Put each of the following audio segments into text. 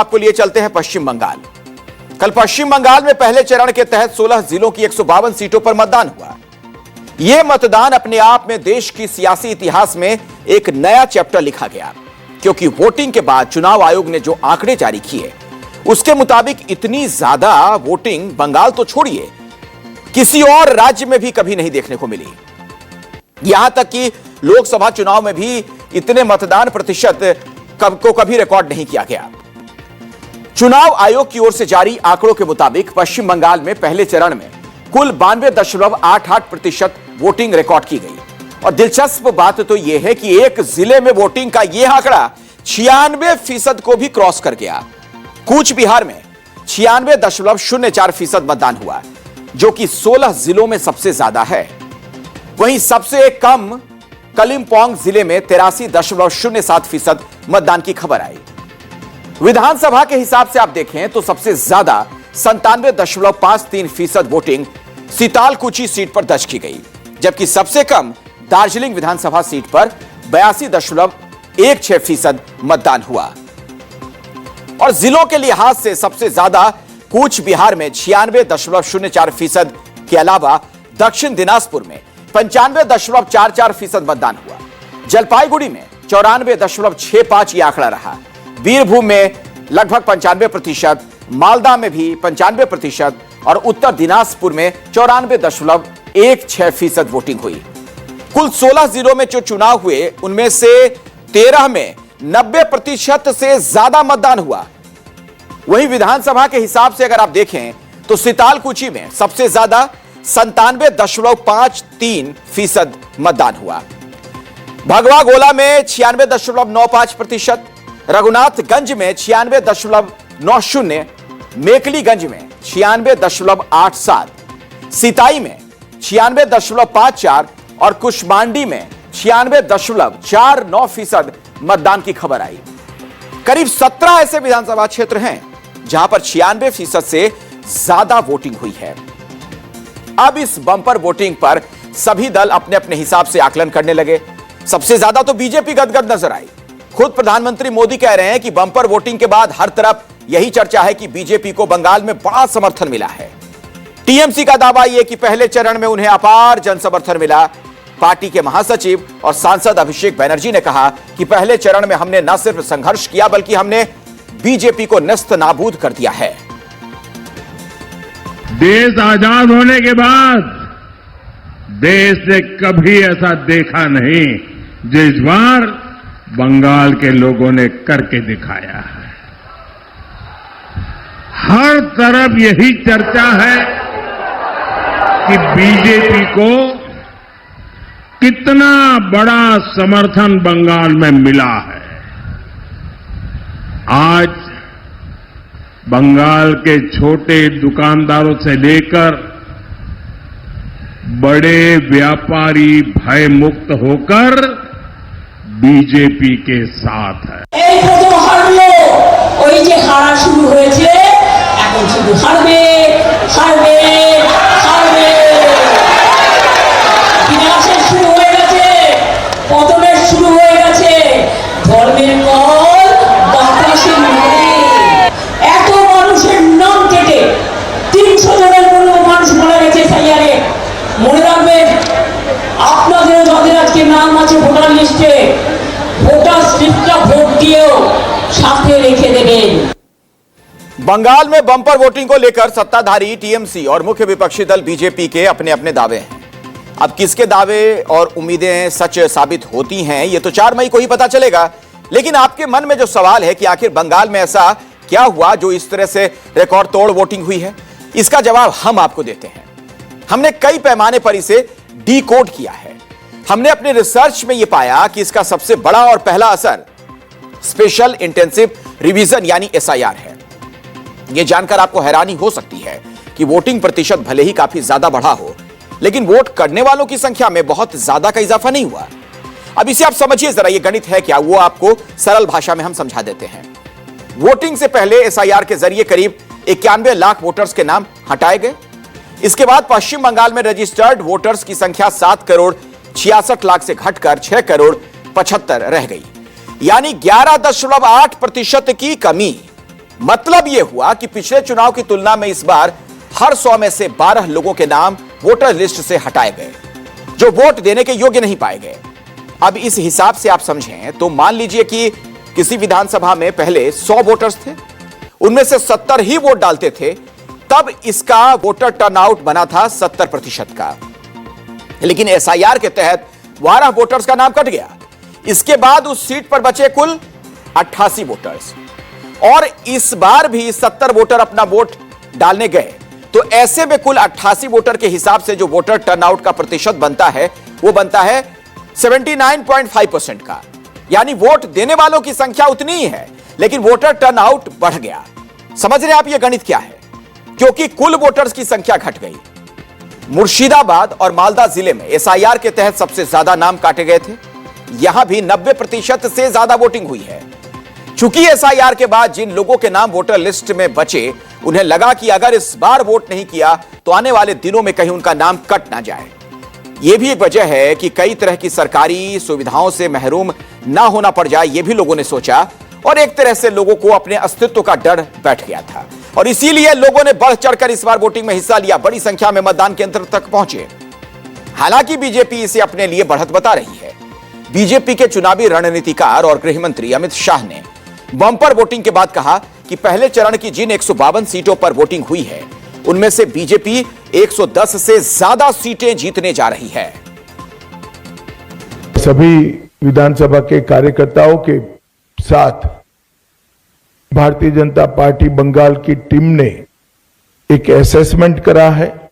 आपको लिए चलते हैं पश्चिम बंगाल। कल पश्चिम बंगाल में पहले चरण के तहत 16 जिलों की 152 सीटों पर मतदान हुआ। यह मतदान अपने आप में देश की सियासी इतिहास में एक नया चैप्टर लिखा गया, क्योंकि वोटिंग के बाद चुनाव आयोग ने जो आंकड़े जारी किए उसके मुताबिक इतनी ज्यादा वोटिंग बंगाल तो छोड़िए, किसी और राज्य में भी कभी नहीं देखने को मिली। यहां तक कि लोकसभा चुनाव में भी इतने मतदान प्रतिशत को कभी रिकॉर्ड नहीं किया गया। चुनाव आयोग की ओर से जारी आंकड़ों के मुताबिक पश्चिम बंगाल में पहले चरण में कुल 92.88% वोटिंग रिकॉर्ड की गई। और दिलचस्प बात तो यह है कि एक जिले में वोटिंग का यह आंकड़ा 96% को भी क्रॉस कर गया। कूच बिहार में 96.04% मतदान हुआ, जो कि 16 जिलों में सबसे ज्यादा है। वहीं सबसे कम कलिम्पोंग जिले में 83.07% मतदान की खबर आई। विधानसभा के हिसाब से आप देखें तो सबसे ज्यादा 97.53% वोटिंग सीतालकुची सीट पर दर्ज की गई, जबकि सबसे कम दार्जिलिंग विधानसभा सीट पर 82.16% मतदान हुआ। और जिलों के लिहाज से सबसे ज्यादा कूच बिहार में 96.04% के अलावा दक्षिण दिनाजपुर में 95.44% मतदान हुआ। जलपाईगुड़ी में 94.65 यह आंकड़ा रहा। बीरभूम में लगभग 95%, मालदा में भी 95% और उत्तर दिनाजपुर में 94.16% वोटिंग हुई। कुल 16 जिलों में जो चुनाव हुए उनमें से 13 में 90% से ज्यादा मतदान हुआ। वहीं विधानसभा के हिसाब से अगर आप देखें तो सीतालकुची में सबसे ज्यादा 97.53% मतदान हुआ। भगवा गोला में 96.95%, रघुनाथगंज में 96.90, मेकलीगंज में 96.87, सिताई में 96.54 और कुशमांडी में 96.49% मतदान की खबर आई। करीब 17 ऐसे विधानसभा क्षेत्र हैं जहां पर 96% से ज्यादा वोटिंग हुई है। अब इस बंपर वोटिंग पर सभी दल अपने अपने हिसाब से आकलन करने लगे। सबसे ज्यादा तो बीजेपी गदगद नजर आई। खुद प्रधानमंत्री मोदी कह रहे हैं कि बंपर वोटिंग के बाद हर तरफ यही चर्चा है कि बीजेपी को बंगाल में बड़ा समर्थन मिला है। टीएमसी का दावा यह कि पहले चरण में उन्हें अपार जनसमर्थन मिला। पार्टी के महासचिव और सांसद अभिषेक बनर्जी ने कहा कि पहले चरण में हमने न सिर्फ संघर्ष किया बल्कि हमने बीजेपी को नेस्त नाबूद कर दिया है। देश आजाद होने के बाद देश ने कभी ऐसा देखा नहीं जो इस बार बंगाल के लोगों ने करके दिखाया है। हर तरफ यही चर्चा है कि बीजेपी को कितना बड़ा समर्थन बंगाल में मिला है। आज बंगाल के छोटे दुकानदारों से लेकर बड़े व्यापारी भय मुक्त होकर बीजेपी के साथ है। शुरू হয়েছে এখন শুধু হারবে হারবে হারবে বিনাশের শুরু হয়ে গেছে, পতনের শুরু হয়ে গেছে। ধর্মের কল বাতাসে নড়ে। এত মানুষের নাম কেটে 300 জনের কোনো মানুষ মারা গেছে সাইয়ারে। মনে রাখবেন আপনাদেরও যাদের আজকে নাম আছে ভোটার লিস্টে, ভোটার স্লিপটা ভোট দিয়েও সাথে রেখে দেবেন। बंगाल में बंपर वोटिंग को लेकर सत्ताधारी टीएमसी और मुख्य विपक्षी दल बीजेपी के अपने अपने दावे हैं। अब किसके दावे और उम्मीदें सच साबित होती हैं ये तो 4 मई को ही पता चलेगा। लेकिन आपके मन में जो सवाल है कि आखिर बंगाल में ऐसा क्या हुआ जो इस तरह से रिकॉर्ड तोड़ वोटिंग हुई है, इसका जवाब हम आपको देते हैं। हमने कई पैमाने पर इसे डीकोड किया है। हमने अपने रिसर्च में यह पाया कि इसका सबसे बड़ा और पहला असर स्पेशल इंटेंसिव रिवीजन यानी एसआईआर है। यह जानकर आपको हैरानी हो सकती है कि वोटिंग प्रतिशत भले ही काफी ज्यादा बढ़ा हो, लेकिन वोट करने वालों की संख्या में बहुत ज्यादा का इजाफा नहीं हुआ। अब इसे आप समझिए जरा, यह गणित है क्या, वो आपको सरल भाषा में हम समझा देते हैं। वोटिंग से पहले एसआईआर के जरिए करीब 91 लाख वोटर्स के नाम हटाए गए। इसके बाद पश्चिम बंगाल में रजिस्टर्ड वोटर्स की संख्या 7 करोड़ 66 लाख से घटकर 6 करोड़ 75 रह गई, यानी 11.8% की कमी। मतलब यह हुआ कि पिछले चुनाव की तुलना में इस बार हर 100 में से 12 लोगों के नाम वोटर लिस्ट से हटाए गए, जो वोट देने के योग्य नहीं पाए गए। अब इस हिसाब से आप समझें तो मान लीजिए कि किसी विधानसभा में पहले 100 वोटर्स थे, उनमें से 70 ही वोट डालते थे, तब इसका वोटर टर्नआउट बना था 70% का। लेकिन एसआईआर के तहत 12 वोटर्स का नाम कट गया। इसके बाद उस सीट पर बचे कुल 88 वोटर्स, और इस बार भी 70 वोटर अपना वोट डालने गए। तो ऐसे में कुल 88 वोटर के हिसाब से जो वोटर टर्नआउट का प्रतिशत बनता है वो बनता है 79.5% का। यानी वोट देने वालों की संख्या उतनी ही है, लेकिन वोटर टर्नआउट बढ़ गया। समझ रहे हैं आप ये गणित क्या है? क्योंकि कुल वोटर्स की संख्या घट गई। मुर्शिदाबाद और मालदा जिले में एसआईआर के तहत सबसे ज्यादा नाम काटे गए थे। यहां भी 90% से ज्यादा वोटिंग हुई है। चूंकि एसआईआर के बाद जिन लोगों के नाम वोटर लिस्ट में बचे, उन्हें लगा कि अगर इस बार वोट नहीं किया तो आने वाले दिनों में कहीं उनका नाम कट ना जाए। यह भी एक वजह है कि कई तरह की सरकारी सुविधाओं से महरूम ना होना पड़ जाए, यह भी लोगों ने सोचा, और एक तरह से लोगों को अपने अस्तित्व का डर बैठ गया था। और इसीलिए लोगों ने बढ़ चढ़कर इस बार वोटिंग में हिस्सा लिया, बड़ी संख्या में मतदान केंद्र तक पहुंचे। हालांकि बीजेपी इसे अपने लिए बढ़त बता रही है। बीजेपी के चुनावी रणनीतिकार और गृह मंत्री अमित शाह ने बम्पर वोटिंग के बाद कहा कि पहले चरण की जिन 152 सीटों पर वोटिंग हुई है, उनमें से बीजेपी 110 से ज्यादा सीटें जीतने जा रही है। सभी विधानसभा के कार्यकर्ताओं के साथ भारतीय जनता पार्टी बंगाल की टीम ने एक असेसमेंट करा है,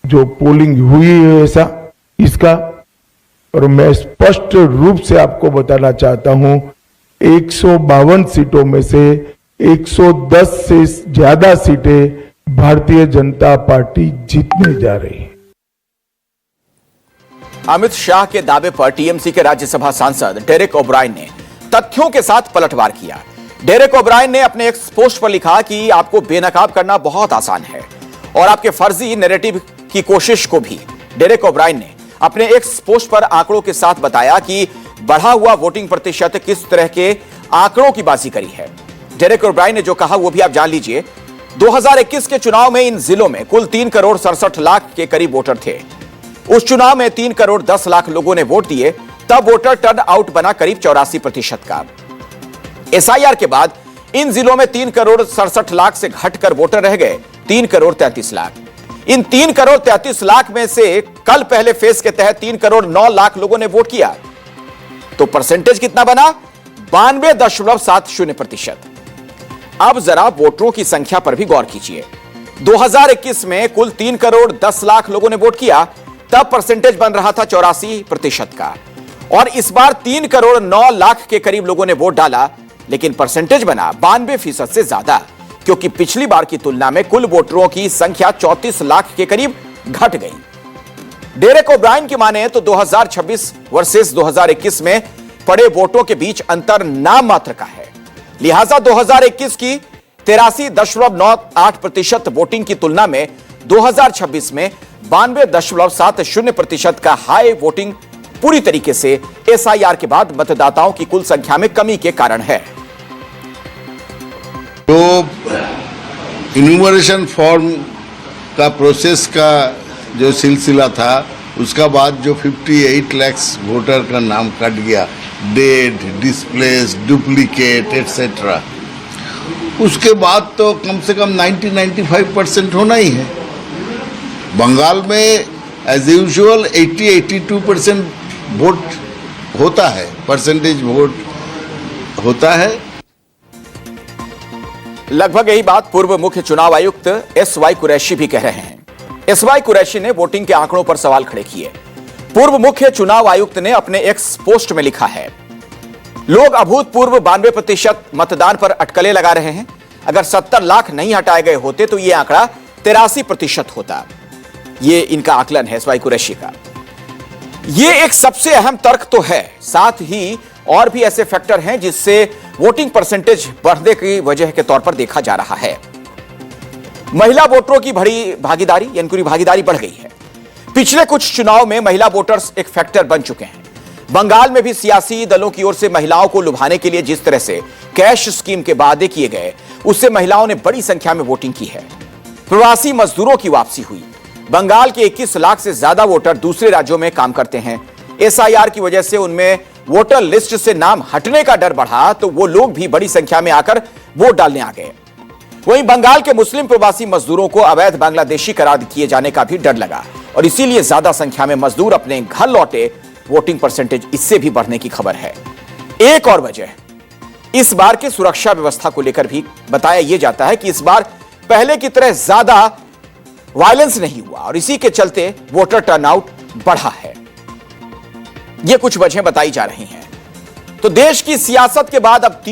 जो पोलिंग हुई है ऐसा इसका, और मैं स्पष्ट रूप से आपको बताना चाहता हूं 152 सीटों में से 110 से ज्यादा सीटें भारतीय जनता पार्टी जीतने जा रही है। अमित शाह के दावे पर टीएमसी के राज्यसभा सांसद डेरेक ओब्रायन ने तथ्यों के साथ पलटवार किया। डेरेक ओब्रायन ने अपने एक पोस्ट पर लिखा कि आपको बेनकाब करना बहुत आसान है और आपके फर्जी नैरेटिव की कोशिश को भी। डेरेक ओब्रायन ने अपने एक पोस्ट पर आंकड़ों के साथ बताया कि बढ़ा हुआ वोटिंग प्रतिशत किस तरह के आंकड़ों की बाजी करी है। डेरेक ओब्रायन ने जो कहा वो भी आप जान लीजिए। 2021 के चुनाव में इन जिलों में कुल 3 करोड़ 67 लाख के करीब वोटर थे। उस चुनाव में 3 करोड़ 10 लाख लोगों ने वोट दिए, तब वोटर टर्न आउट बना करीब 84% का। एसआईआर के बाद इन जिलों में 3 करोड़ 67 लाख से घटकर वोटर रह गए 3 करोड़ 33 लाख। इन 3 करोड़ 33 लाख में से कल पहले फेज के तहत 3 करोड़ 9 लाख लोगों ने वोट किया, तो परसेंटेज कितना बना? 92.70%। अब जरा वोटरों की संख्या पर भी गौर कीजिए। 2021 में कुल 3 करोड़ 10 लाख लोगों ने वोट किया, तब परसेंटेज बन रहा था 84% का, और इस बार 3 करोड़ 9 लाख के करीब लोगों ने वोट डाला, लेकिन परसेंटेज बना 92% से ज्यादा, क्योंकि पिछली बार की तुलना में कुल वोटरों की संख्या 34 लाख के करीब घट गई। डेरेक ओब्रायन की माने तो 2026 वर्सेस 2021 में पड़े वोटों के बीच अंतर नाम मात्र का है। लिहाजा 2021 की 83.98% वोटिंग की तुलना में 2026 में 92.70% का हाई वोटिंग पूरी तरीके से एसआईआर के बाद मतदाताओं की कुल संख्या में कमी के कारण है। तो इन्यूमरेशन फॉर्म का प्रोसेस का जो सिलसिला था, उसका बाद जो 58 लाख वोटर का नाम कट गया, डेड, डिस्प्लेस, डुप्लीकेट एटसेट्रा, उसके बाद तो कम से कम 90-95% होना ही है। बंगाल में एज यूजुअल 80-82% वोट होता है, परसेंटेज वोट होता है। लगभग यही बात पूर्व मुख्य चुनाव आयुक्त एसवाई कुरैशी भी कह रहे हैं। एसवाई कुरैशी ने वोटिंग के आंकड़ों पर सवाल खड़े किए। पूर्व मुख्य चुनाव आयुक्त ने अपने एक्स पोस्ट में लिखा है, लोग अभूतपूर्व 92% मतदान पर अटकलें लगा रहे हैं। अगर 70 लाख नहीं हटाए गए होते तो यह आंकड़ा 83% होता। यह इनका आकलन है एसवाई कुरैशी का। यह एक सबसे अहम तर्क तो है, साथ ही और भी ऐसे फैक्टर हैं जिससे वोटिंग परसेंटेज बढ़ने की वजह के तौर पर देखा जा रहा है। महिला वोटरों की बड़ी भागीदारी, यानी भागीदारी बढ़ गई है। पिछले कुछ चुनाव में महिला वोटर्स एक फैक्टर बन चुके हैं। बंगाल में भी सियासी दलों की ओर से महिलाओं को लुभाने के लिए जिस तरह से कैश स्कीम के वादे किए गए, उससे महिलाओं ने बड़ी संख्या में वोटिंग की है। प्रवासी मजदूरों की वापसी हुई। बंगाल के 21 लाख से ज्यादा वोटर दूसरे राज्यों में काम करते हैं। एसआईआर की वजह से उनमें वोटर लिस्ट से नाम हटने का डर बढ़ा, तो वो लोग भी बड़ी संख्या में आकर वोट डालने आ गए। वहीं बंगाल के मुस्लिम प्रवासी मजदूरों को अवैध बांग्लादेशी करार किए जाने का भी डर लगा और इसीलिए ज्यादा संख्या में मजदूर अपने घर लौटे। वोटिंग परसेंटेज इससे भी बढ़ने की खबर है। एक और वजह इस बार की सुरक्षा व्यवस्था को लेकर भी बताया यह जाता है कि इस बार पहले की तरह ज्यादा वायलेंस नहीं हुआ और इसी के चलते वोटर टर्नआउट बढ़ा है। यह कुछ वजह बताई जा रही हैं। तो देश की सियासत के बाद अब